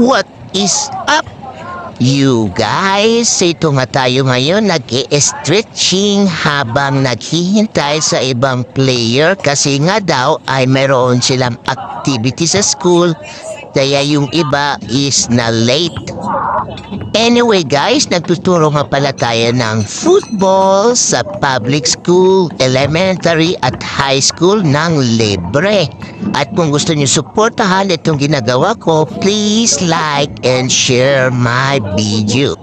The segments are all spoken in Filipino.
What is up, you guys? Ito nga tayo ngayon nag-i-stretching habang naghihintay sa ibang player kasi nga daw ay mayroon silang activity sa school kaya yung iba is na late. Anyway guys, nagtuturo nga pala tayo ng football sa public school, elementary at high school ng libre. At kung gusto niyo suportahan itong ginagawa ko, please like and share my video.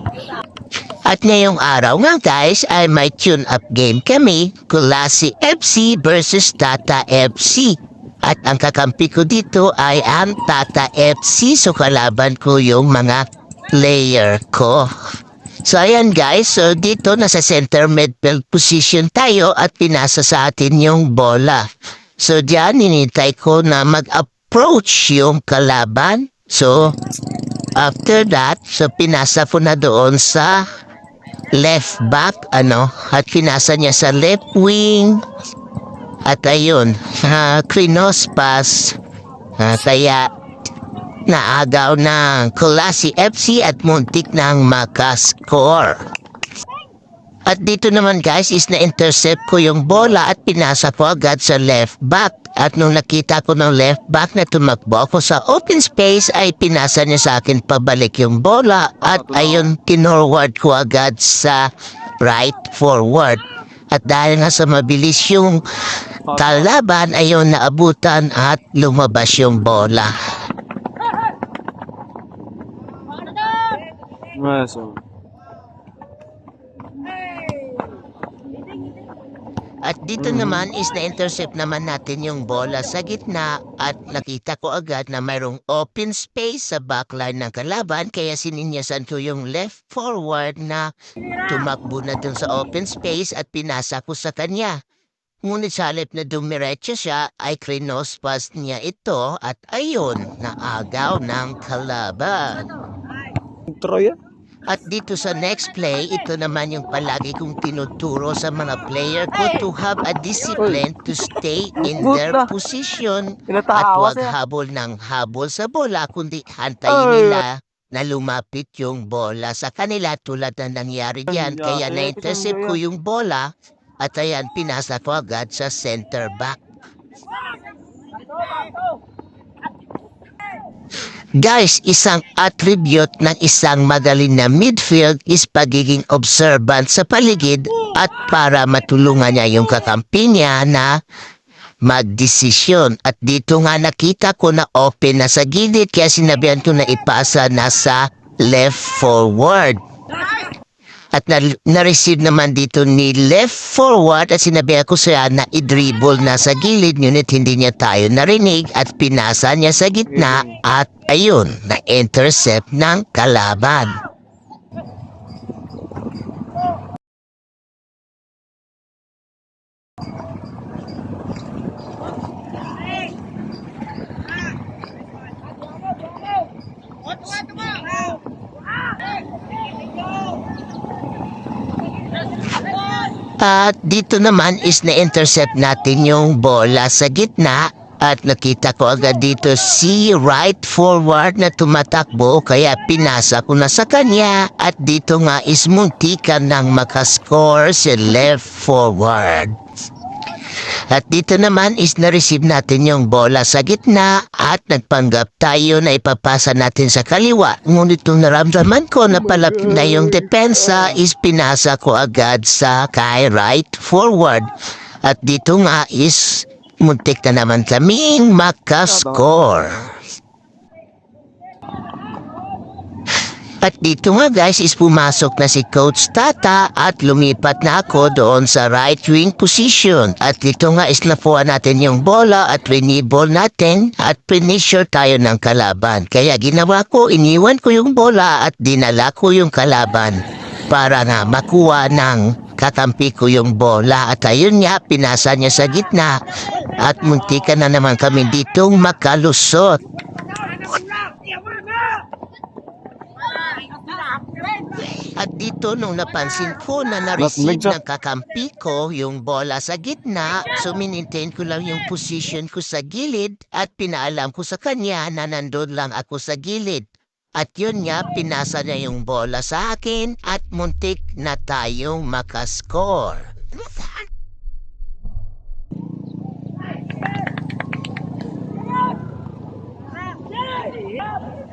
At ngayong araw nga guys ay may tune-up game kami, Kulasi FC versus Tata FC. At ang kakampi ko dito ay ang Tata FC, so kalaban ko yung mga player ko. So ayan guys, so dito nasa center midfield position tayo at pinasa sa atin yung bola. So diyan ninintay ko na mag-approach yung kalaban. So after that, so pinasa ko na doon sa left back at pinasa niya sa left wing. At ayun, Krinos pass, kaya naagaw ng Kulasi FC at muntik nang makascore. At dito naman guys is na-intercept ko yung bola at pinasa ko agad sa left back. At nung nakita ko ng left back na tumakbo ako sa open space ay pinasa niya sa akin pabalik yung bola. At ayun, tinorward ko agad sa right forward. At dahil nga sa mabilis yung kalaban, ayun naabutan at lumabas yung bola. At dito naman is na-intercept naman natin yung bola sa gitna at nakita ko agad na mayroong open space sa backline ng kalaban kaya sininyasan ko yung left forward na tumakbo na dun sa open space at pinasa ko sa kanya. Ngunit sa halip na dumiretso siya ay krinos pass niya ito at ayun, naagaw ng kalaban. Troya? At dito sa next play, ito naman yung palagi kong tinuturo sa mga player ko to have a discipline to stay in their position at huwag habol ng habol sa bola kundi hantayin nila na lumapit yung bola sa kanila tulad na nangyari diyan. Kaya na-intercept ko yung bola at ayan, pinasa ko agad sa center back. Guys, isang attribute ng isang magaling na midfield is pagiging observant sa paligid at para matulungan niya yung kakampi niya na magdesisyon. At dito nga nakita ko na open na sa gilid kaya sinabihan ko na ipasa na sa left forward. At na-receive naman dito ni left forward at sinabihan ko siya na i-dribble na sa gilid ngunit hindi niya tayo narinig at pinasa niya sa gitna at ayun, na-intercept ng kalaban. At dito naman is na-intercept natin yung bola sa gitna at nakita ko agad dito si right forward na tumatakbo kaya pinasa ko na sa kanya at dito nga is muntikan ng makascore si left forward. At dito naman is na-receive natin yung bola sa gitna at nagpanggap tayo na ipapasa natin sa kaliwa. Ngunit nung naramdaman ko na palapit na yung depensa is pinasa ko agad sa kay right forward. At dito nga is muntik na naman kaming makascore. At dito nga guys is pumasok na si Coach Tata at lumipat na ako doon sa right wing position. At dito nga is napuha natin yung bola at winiball natin at finisher tayo ng kalaban. Kaya ginawa ko, iniwan ko yung bola at dinala ko yung kalaban para na makuha ng kakampi ko yung bola. At ayun nga, pinasa niya sa gitna at muntikan na naman kami ditong makalusot. At dito nung napansin ko na na-receive ng kakampi ko yung bola sa gitna, so minintain ko lang yung position ko sa gilid at pinaalam ko sa kanya na nandun lang ako sa gilid. At yun nga, pinasa niya yung bola sa akin at muntik na tayong makascore.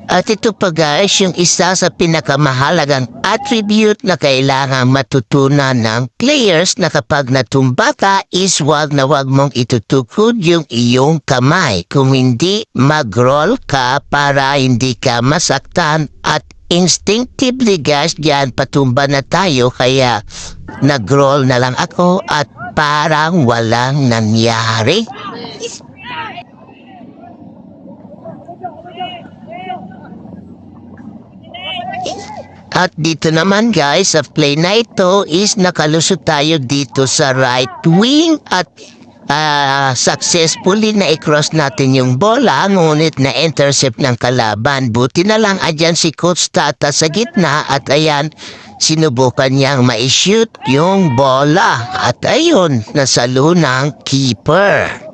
At ito pa guys, yung isa sa pinakamahalagang attribute na kailangan matutunan ng players na kapag natumba ka is wag na wag mong itutukod yung iyong kamay. Kung hindi, mag-roll ka para hindi ka masaktan at instinctively guys, diyan patumba na tayo kaya nag-roll na lang ako at parang walang nangyari. At dito naman guys, sa play na ito is nakalusot tayo dito sa right wing at successfully na i-cross natin yung bola ngunit na-intercept ng kalaban. Buti na lang adyan si Coach Tata sa gitna at ayan, sinubukan niyang ma-shoot yung bola at ayun, nasalo ng keeper.